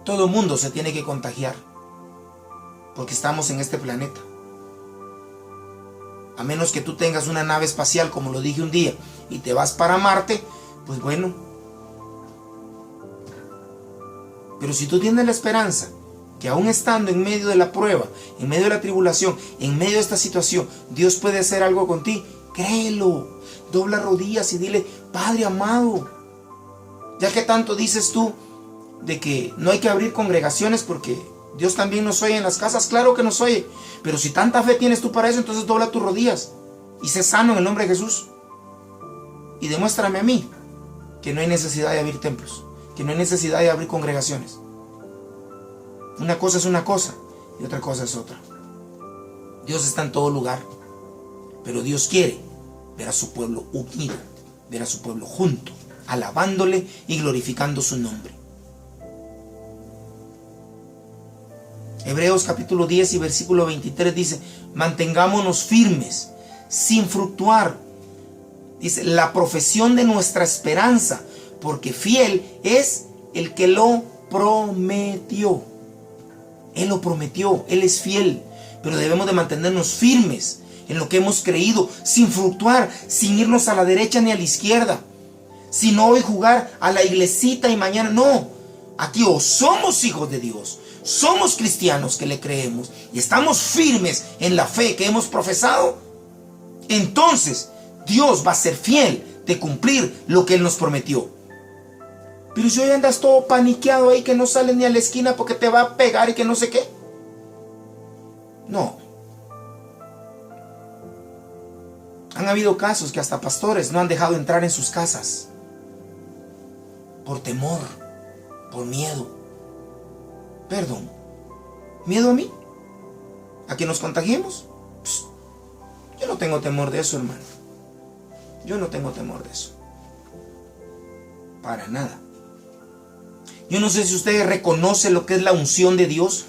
Todo mundo se tiene que contagiar, porque estamos en este planeta. A menos que tú tengas una nave espacial, como lo dije un día, y te vas para Marte, pues bueno. Pero si tú tienes la esperanza que aún estando en medio de la prueba, en medio de la tribulación, en medio de esta situación, Dios puede hacer algo con ti, créelo. Dobla rodillas y dile: Padre amado, ya que tanto dices tú de que no hay que abrir congregaciones porque Dios también nos oye en las casas, claro que nos oye, pero si tanta fe tienes tú para eso, entonces dobla tus rodillas y sé sano en el nombre de Jesús. Y demuéstrame a mí que no hay necesidad de abrir templos, que no hay necesidad de abrir congregaciones. Una cosa es una cosa y otra cosa es otra. Dios está en todo lugar, pero Dios quiere ver a su pueblo unido, ver a su pueblo junto, alabándole y glorificando su nombre. Hebreos capítulo 10 y versículo 23 dice: mantengámonos firmes, sin fluctuar. Dice: la profesión de nuestra esperanza, porque fiel es el que lo prometió. Él lo prometió, Él es fiel, pero debemos de mantenernos firmes en lo que hemos creído, sin fluctuar, sin irnos a la derecha ni a la izquierda, sin hoy jugar a la iglesita y mañana. No, aquí o somos hijos de Dios, somos cristianos que le creemos y estamos firmes en la fe que hemos profesado, entonces Dios va a ser fiel de cumplir lo que Él nos prometió. Pero si hoy andas todo paniqueado ahí, que no sales ni a la esquina porque te va a pegar y que no sé qué. No. Han habido casos que hasta pastores no han dejado entrar en sus casas por temor, por miedo. Perdón, ¿miedo a mí? ¿A que nos contagiemos? Yo no tengo temor de eso, hermano. Yo no tengo temor de eso. Para nada. Yo no sé si usted reconoce lo que es la unción de Dios.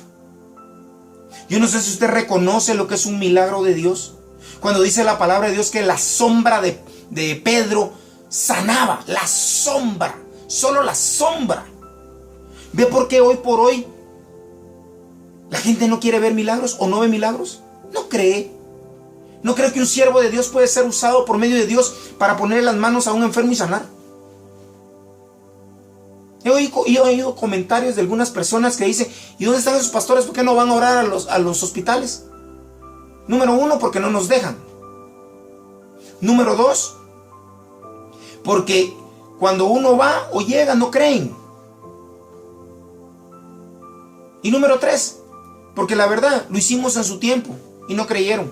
Yo no sé si usted reconoce lo que es un milagro de Dios. Cuando dice la palabra de Dios que la sombra de Pedro sanaba. La sombra. Solo la sombra. ¿Ve por qué hoy por hoy la gente no quiere ver milagros o no ve milagros? No cree. No cree que un siervo de Dios puede ser usado por medio de Dios para ponerle las manos a un enfermo y sanar. He oído comentarios de algunas personas que dicen: ¿y dónde están esos pastores? ¿Por qué no van a orar a los hospitales? Número uno, porque no nos dejan. Número dos, porque cuando uno va o llega no creen. Y número tres, porque la verdad lo hicimos en su tiempo y no creyeron.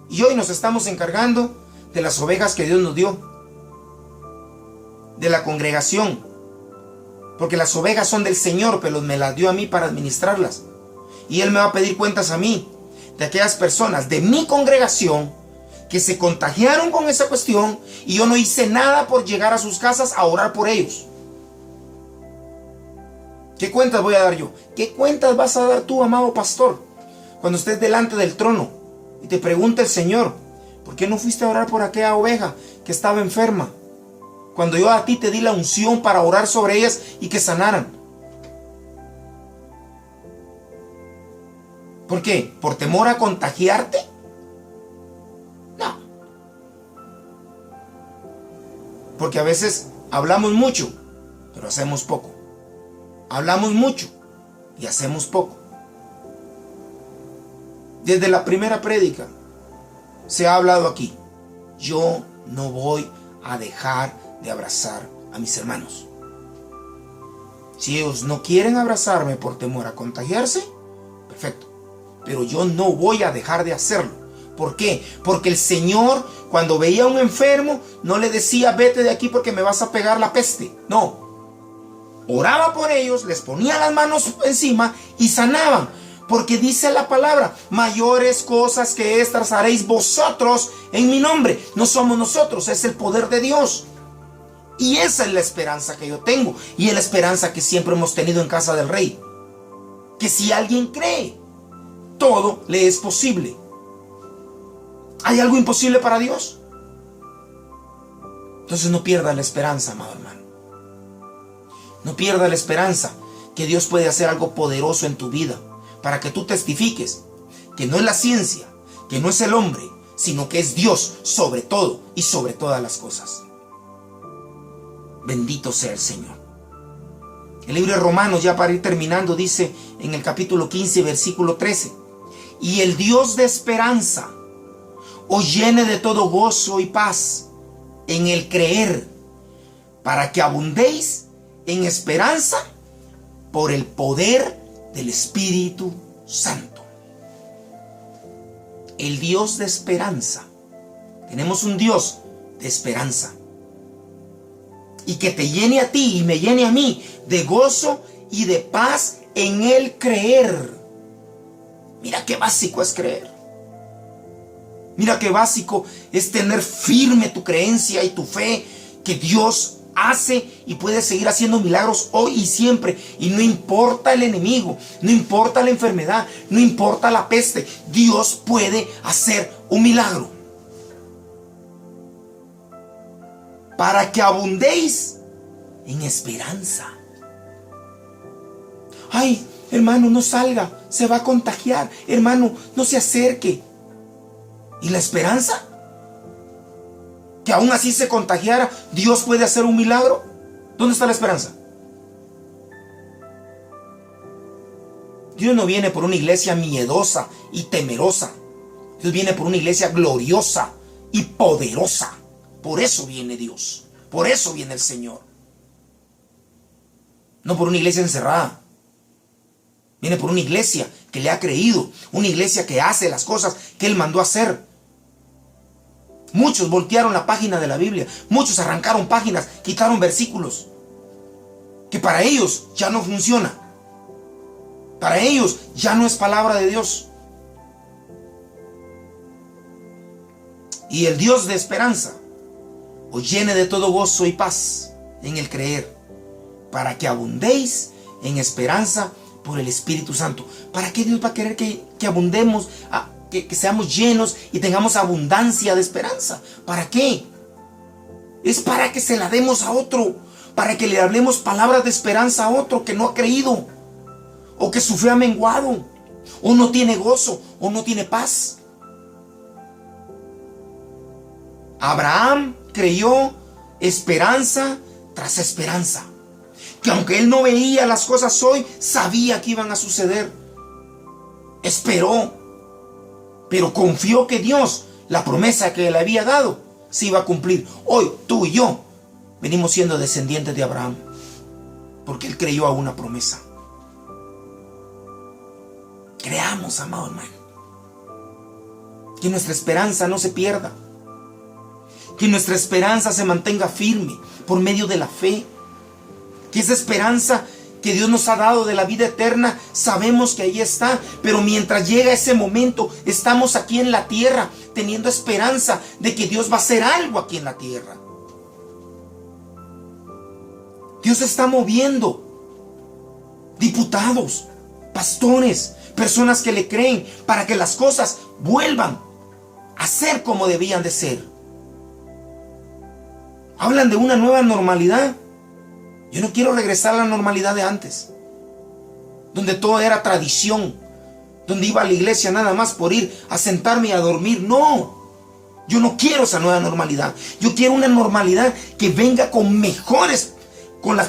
Y hoy nos estamos encargando de las ovejas que Dios nos dio, de la congregación, porque las ovejas son del Señor, pero me las dio a mí para administrarlas. Y Él me va a pedir cuentas a mí de aquellas personas de mi congregación que se contagiaron con esa cuestión y yo no hice nada por llegar a sus casas a orar por ellos. ¿Qué cuentas voy a dar yo? ¿Qué cuentas vas a dar tú, amado pastor, cuando estés delante del trono y te pregunta el Señor: ¿por qué no fuiste a orar por aquella oveja que estaba enferma, cuando yo a ti te di la unción para orar sobre ellas y que sanaran? ¿Por qué? ¿Por temor a contagiarte? No. Porque a veces hablamos mucho, pero hacemos poco. Hablamos mucho y hacemos poco. Desde la primera prédica se ha hablado aquí: yo no voy a dejar de abrazar a mis hermanos. Si ellos no quieren abrazarme por temor a contagiarse, perfecto, pero yo no voy a dejar de hacerlo. ¿Por qué? Porque el Señor, cuando veía a un enfermo, no le decía: vete de aquí porque me vas a pegar la peste. No, oraba por ellos, les ponía las manos encima y sanaban. Porque dice la palabra: mayores cosas que estas haréis vosotros en mi nombre. No somos nosotros, es el poder de Dios. Y esa es la esperanza que yo tengo, y es la esperanza que siempre hemos tenido en casa del Rey. Que si alguien cree, todo le es posible. ¿Hay algo imposible para Dios? Entonces no pierda la esperanza, amado hermano. No pierda la esperanza que Dios puede hacer algo poderoso en tu vida, para que tú testifiques que no es la ciencia, que no es el hombre, sino que es Dios sobre todo y sobre todas las cosas. Bendito sea el Señor. El libro de Romanos, ya para ir terminando, dice en el capítulo 15, versículo 13: y el Dios de esperanza os llene de todo gozo y paz en el creer, para que abundéis en esperanza por el poder del Espíritu Santo. El Dios de esperanza. Tenemos un Dios de esperanza. Y que te llene a ti y me llene a mí de gozo y de paz en el creer. Mira qué básico es creer. Mira qué básico es tener firme tu creencia y tu fe que Dios hace y puede seguir haciendo milagros hoy y siempre. Y no importa el enemigo, no importa la enfermedad, no importa la peste, Dios puede hacer un milagro. Para que abundéis en esperanza. Ay, hermano, no salga, se va a contagiar. Hermano, no se acerque. ¿Y la esperanza? Que aún así se contagiara, Dios puede hacer un milagro. ¿Dónde está la esperanza? Dios no viene por una iglesia miedosa y temerosa. Dios viene por una iglesia gloriosa y poderosa. Por eso viene Dios. Por eso viene el Señor. No por una iglesia encerrada. Viene por una iglesia que le ha creído. Una iglesia que hace las cosas que Él mandó hacer. Muchos voltearon la página de la Biblia. Muchos arrancaron páginas, quitaron versículos que para ellos ya no funciona. Para ellos ya no es palabra de Dios. Y el Dios de esperanza os llene de todo gozo y paz en el creer, para que abundéis en esperanza por el Espíritu Santo. ¿Para qué Dios va a querer que abundemos, que seamos llenos y tengamos abundancia de esperanza? ¿Para qué? Es para que se la demos a otro, para que le hablemos palabras de esperanza a otro que no ha creído, o que su fe ha menguado, o no tiene gozo, o no tiene paz. Abraham creyó esperanza tras esperanza, que aunque él no veía las cosas hoy, sabía que iban a suceder. Esperó, pero confió que Dios, la promesa que le había dado, se iba a cumplir. Hoy tú y yo venimos siendo descendientes de Abraham, porque él creyó a una promesa. Creamos, amado hermano, que nuestra esperanza no se pierda, que nuestra esperanza se mantenga firme por medio de la fe, que esa esperanza que Dios nos ha dado de la vida eterna, sabemos que ahí está, pero mientras llega ese momento, estamos aquí en la tierra teniendo esperanza de que Dios va a hacer algo aquí en la tierra. Dios está moviendo diputados, pastores, personas que le creen para que las cosas vuelvan a ser como debían de ser. Hablan de una nueva normalidad. Yo no quiero regresar a la normalidad de antes, donde todo era tradición, donde iba a la iglesia nada más por ir a sentarme y a dormir. No, yo no quiero esa nueva normalidad. Yo quiero una normalidad que venga con mejores,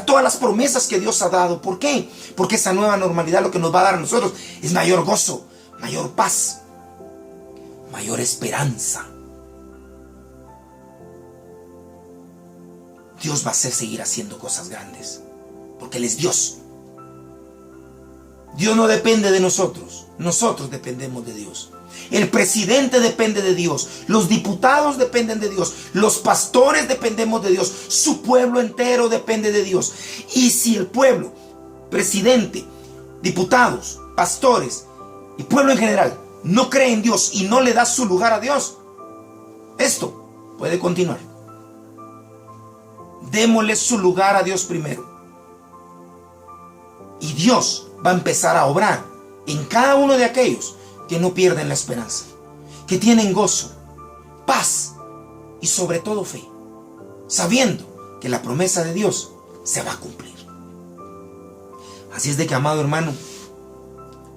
todas las promesas que Dios ha dado. ¿Por qué? Porque esa nueva normalidad lo que nos va a dar a nosotros es mayor gozo, mayor paz, mayor esperanza. Dios va a seguir haciendo cosas grandes, porque Él es Dios. Dios no depende de nosotros, nosotros dependemos de Dios. El presidente depende de Dios, los diputados dependen de Dios, los pastores dependemos de Dios, su pueblo entero depende de Dios. Y si el pueblo, presidente, diputados, pastores y pueblo en general no cree en Dios y no le da su lugar a Dios, esto puede continuar. Démosle su lugar a Dios primero. Y Dios va a empezar a obrar en cada uno de aquellos que no pierden la esperanza, que tienen gozo, paz y sobre todo fe, sabiendo que la promesa de Dios se va a cumplir. Así es de que, amado hermano,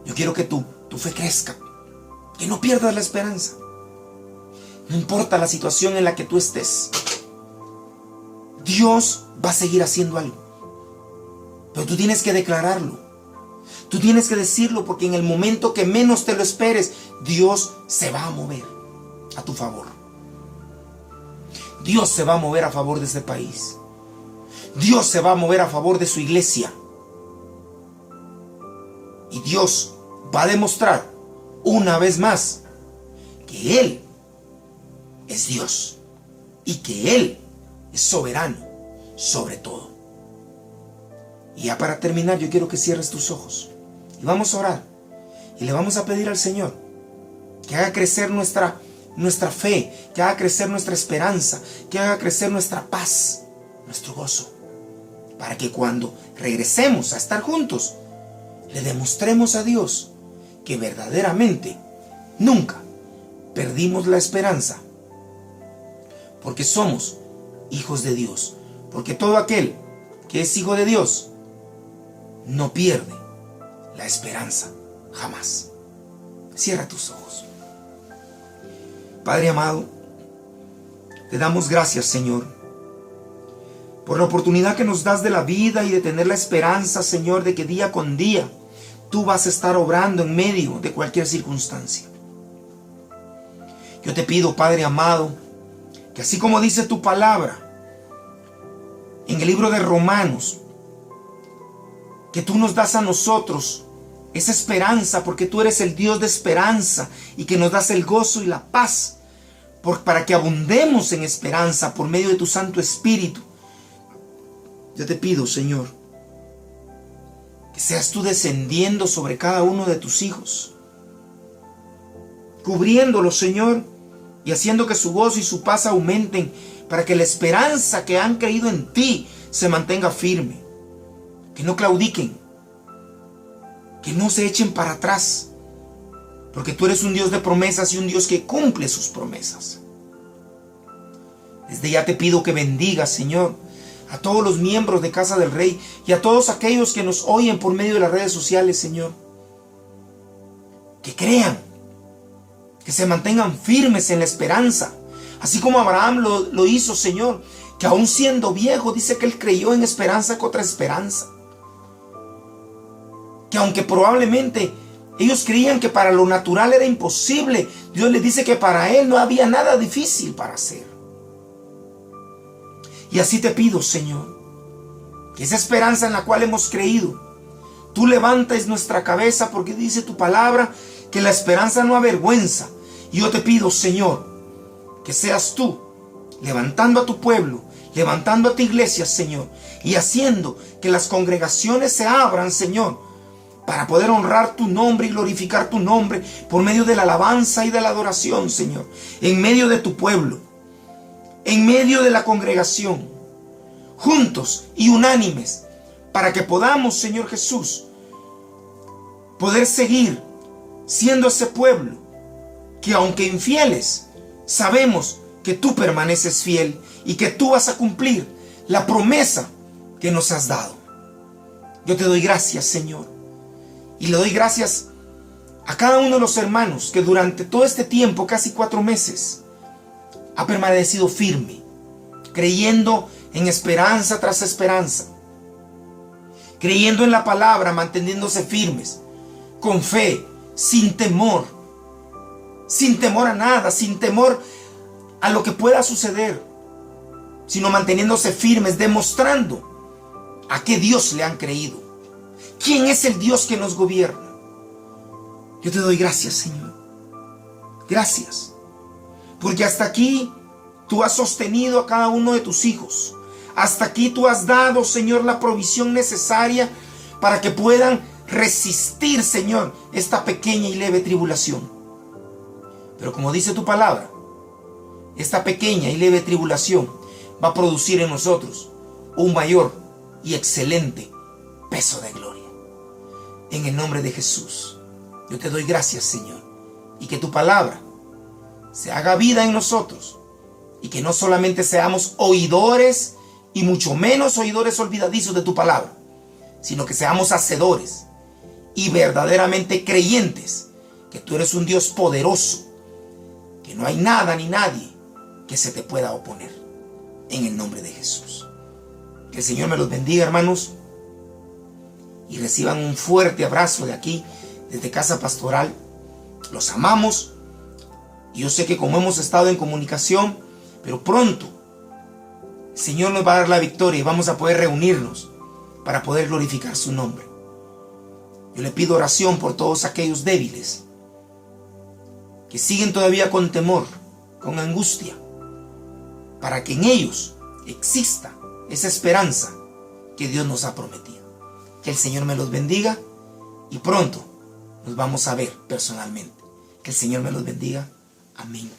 yo quiero que tu fe crezca, que no pierdas la esperanza. No importa la situación en la que tú estés, Dios va a seguir haciendo algo. Pero tú tienes que declararlo. Tú tienes que decirlo, porque en el momento que menos te lo esperes, Dios se va a mover a tu favor. Dios se va a mover a favor de este país. Dios se va a mover a favor de su iglesia. Y Dios va a demostrar una vez más que Él es Dios y que Él es soberano sobre todo. Y ya para terminar, yo quiero que cierres tus ojos y vamos a orar y le vamos a pedir al Señor que haga crecer nuestra fe, que haga crecer nuestra esperanza, que haga crecer nuestra paz, nuestro gozo, para que cuando regresemos a estar juntos le demostremos a Dios que verdaderamente nunca perdimos la esperanza, porque somos hijos de Dios, porque todo aquel que es hijo de Dios no pierde la esperanza jamás. Cierra tus ojos. Padre amado, te damos gracias, Señor, por la oportunidad que nos das de la vida y de tener la esperanza, Señor, de que día con día tú vas a estar obrando en medio de cualquier circunstancia. Yo te pido, Padre amado, que así como dice tu palabra en el libro de Romanos, que tú nos das a nosotros esa esperanza, porque tú eres el Dios de esperanza y que nos das el gozo y la paz, para que abundemos en esperanza por medio de tu Santo Espíritu. Yo te pido, Señor, que seas tú descendiendo sobre cada uno de tus hijos, cubriéndolos, Señor, y haciendo que su gozo y su paz aumenten, para que la esperanza que han creído en ti se mantenga firme. que no claudiquen, que no se echen para atrás, porque tú eres un Dios de promesas y un Dios que cumple sus promesas. Desde ya te pido que bendigas, Señor, a todos los miembros de Casa del Rey y a todos aquellos que nos oyen por medio de las redes sociales, Señor. Que crean, que se mantengan firmes en la esperanza, así como Abraham lo hizo, Señor, que aún siendo viejo, dice que él creyó en esperanza contra esperanza. Que aunque probablemente ellos creían que para lo natural era imposible, Dios les dice que para él no había nada difícil para hacer. Y así te pido, Señor, que esa esperanza en la cual hemos creído, tú levantes nuestra cabeza, porque dice tu palabra que la esperanza no avergüenza. Y yo te pido, Señor, que seas tú levantando a tu pueblo, levantando a tu iglesia, Señor, y haciendo que las congregaciones se abran, Señor, para poder honrar tu nombre y glorificar tu nombre por medio de la alabanza y de la adoración, Señor, en medio de tu pueblo, en medio de la congregación, juntos y unánimes, para que podamos, Señor Jesús, poder seguir siendo ese pueblo que, aunque infieles, sabemos que tú permaneces fiel y que tú vas a cumplir la promesa que nos has dado. Yo te doy gracias, Señor, y le doy gracias a cada uno de los hermanos que durante todo este tiempo, casi 4 meses, ha permanecido firme, creyendo en esperanza tras esperanza, creyendo en la palabra, manteniéndose firmes, con fe, sin temor a nada, sin temor a lo que pueda suceder, sino manteniéndose firmes, demostrando a qué Dios le han creído. ¿Quién es el Dios que nos gobierna? Yo te doy gracias, Señor. Gracias. Porque hasta aquí tú has sostenido a cada uno de tus hijos. Hasta aquí tú has dado, Señor, la provisión necesaria para que puedan resistir, Señor, esta pequeña y leve tribulación. Pero como dice tu palabra, esta pequeña y leve tribulación va a producir en nosotros un mayor y excelente peso de gloria. En el nombre de Jesús, yo te doy gracias, Señor, y que tu palabra se haga vida en nosotros, y que no solamente seamos oidores, y mucho menos oidores olvidadizos de tu palabra, sino que seamos hacedores y verdaderamente creyentes que tú eres un Dios poderoso, que no hay nada ni nadie que se te pueda oponer. En el nombre de Jesús. Que el Señor me los bendiga, hermanos, y reciban un fuerte abrazo de aquí, desde Casa Pastoral. Los amamos, y yo sé que como hemos estado en comunicación, pero pronto el Señor nos va a dar la victoria y vamos a poder reunirnos para poder glorificar su nombre. Yo le pido oración por todos aquellos débiles que siguen todavía con temor, con angustia, para que en ellos exista esa esperanza que Dios nos ha prometido. Que el Señor me los bendiga y pronto nos vamos a ver personalmente. Que el Señor me los bendiga. Amén.